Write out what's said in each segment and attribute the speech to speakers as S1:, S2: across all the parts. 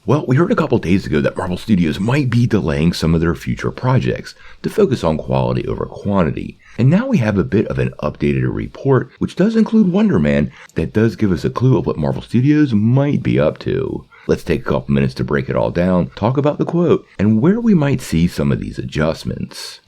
S1: Well, we heard a couple days ago that Marvel Studios might be delaying some of their future projects to focus on quality over quantity. And now we have a bit of an updated report, which does include Wonder Man, that does give us a clue of what Marvel Studios might be up to. Let's take a couple minutes to break it all down, talk about the quote, and where we might see some of these adjustments.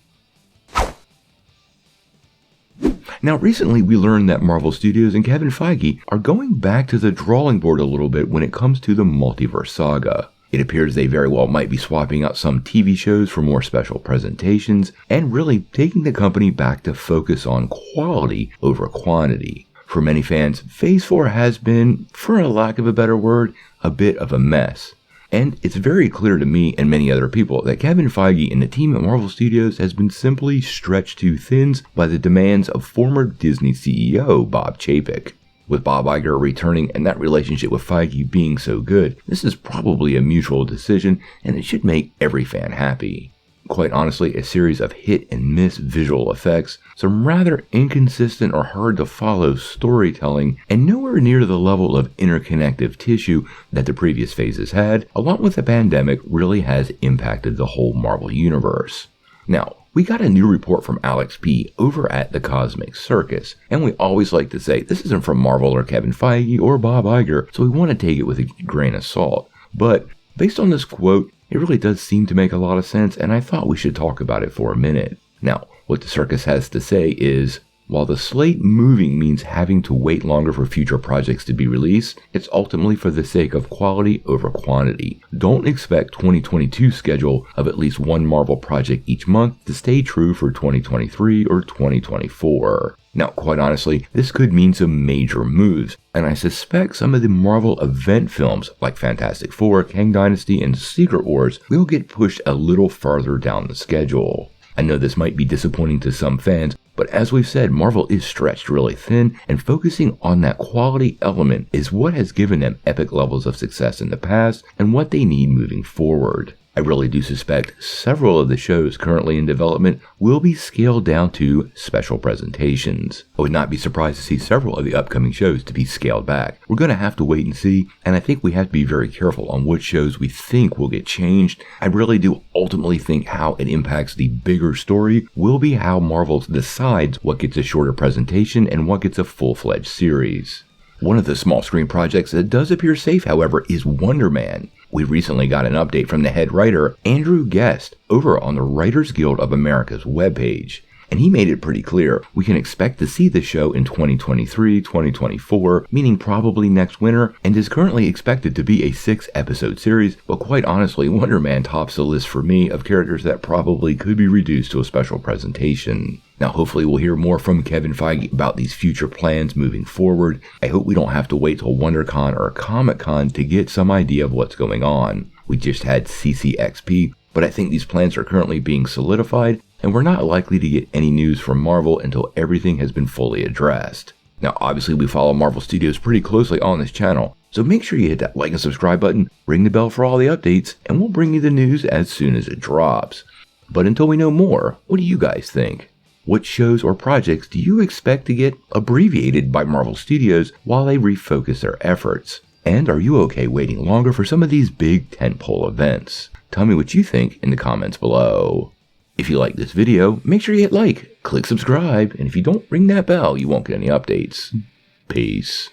S1: Now, recently we learned that Marvel Studios and Kevin Feige are going back to the drawing board a little bit when it comes to the multiverse saga. It appears they very well might be swapping out some TV shows for more special presentations and really taking the company back to focus on quality over quantity. For many fans, Phase 4 has been, for a lack of a better word, a bit of a mess. And it's very clear to me and many other people that Kevin Feige and the team at Marvel Studios has been simply stretched too thin by the demands of former Disney CEO Bob Chapek. With Bob Iger returning and that relationship with Feige being so good, this is probably a mutual decision and it should make every fan happy. Quite honestly, a series of hit and miss visual effects, some rather inconsistent or hard to follow storytelling, and nowhere near the level of interconnective tissue that the previous phases had, along with the pandemic, really has impacted the whole Marvel universe. Now, we got a new report from Alex P. over at the Cosmic Circus, and we always like to say this isn't from Marvel or Kevin Feige or Bob Iger, so we want to take it with a grain of salt. But based on this quote, it really does seem to make a lot of sense, and I thought we should talk about it for a minute. Now, what the circus has to say is, while the slate moving means having to wait longer for future projects to be released, it's ultimately for the sake of quality over quantity. Don't expect 2022's schedule of at least one Marvel project each month to stay true for 2023 or 2024. Now, quite honestly, this could mean some major moves, and I suspect some of the Marvel event films like Fantastic Four, Kang Dynasty, and Secret Wars will get pushed a little farther down the schedule. I know this might be disappointing to some fans, but as we've said, Marvel is stretched really thin, and focusing on that quality element is what has given them epic levels of success in the past and what they need moving forward. I really do suspect several of the shows currently in development will be scaled down to special presentations. I would not be surprised to see several of the upcoming shows to be scaled back. We're going to have to wait and see, and I think we have to be very careful on which shows we think will get changed. I really do ultimately think how it impacts the bigger story will be how Marvel decides what gets a shorter presentation and what gets a full-fledged series. One of the small screen projects that does appear safe, however, is Wonder Man. We recently got an update from the head writer, Andrew Guest, over on the Writers Guild of America's webpage. And he made it pretty clear we can expect to see the show in 2023-2024, meaning probably next winter, and is currently expected to be a 6-episode series, but quite honestly, Wonder Man tops the list for me of characters that probably could be reduced to a special presentation. Now, hopefully we'll hear more from Kevin Feige about these future plans moving forward. I hope we don't have to wait till WonderCon or Comic-Con to get some idea of what's going on. We just had CCXP, but I think these plans are currently being solidified, and we're not likely to get any news from Marvel until everything has been fully addressed. Now, obviously we follow Marvel Studios pretty closely on this channel, so make sure you hit that like and subscribe button, ring the bell for all the updates, and we'll bring you the news as soon as it drops. But until we know more, what do you guys think? What shows or projects do you expect to get abbreviated by Marvel Studios while they refocus their efforts? And are you okay waiting longer for some of these big tentpole events? Tell me what you think in the comments below. If you like this video, make sure you hit like, click subscribe, and if you don't ring that bell, you won't get any updates. Peace.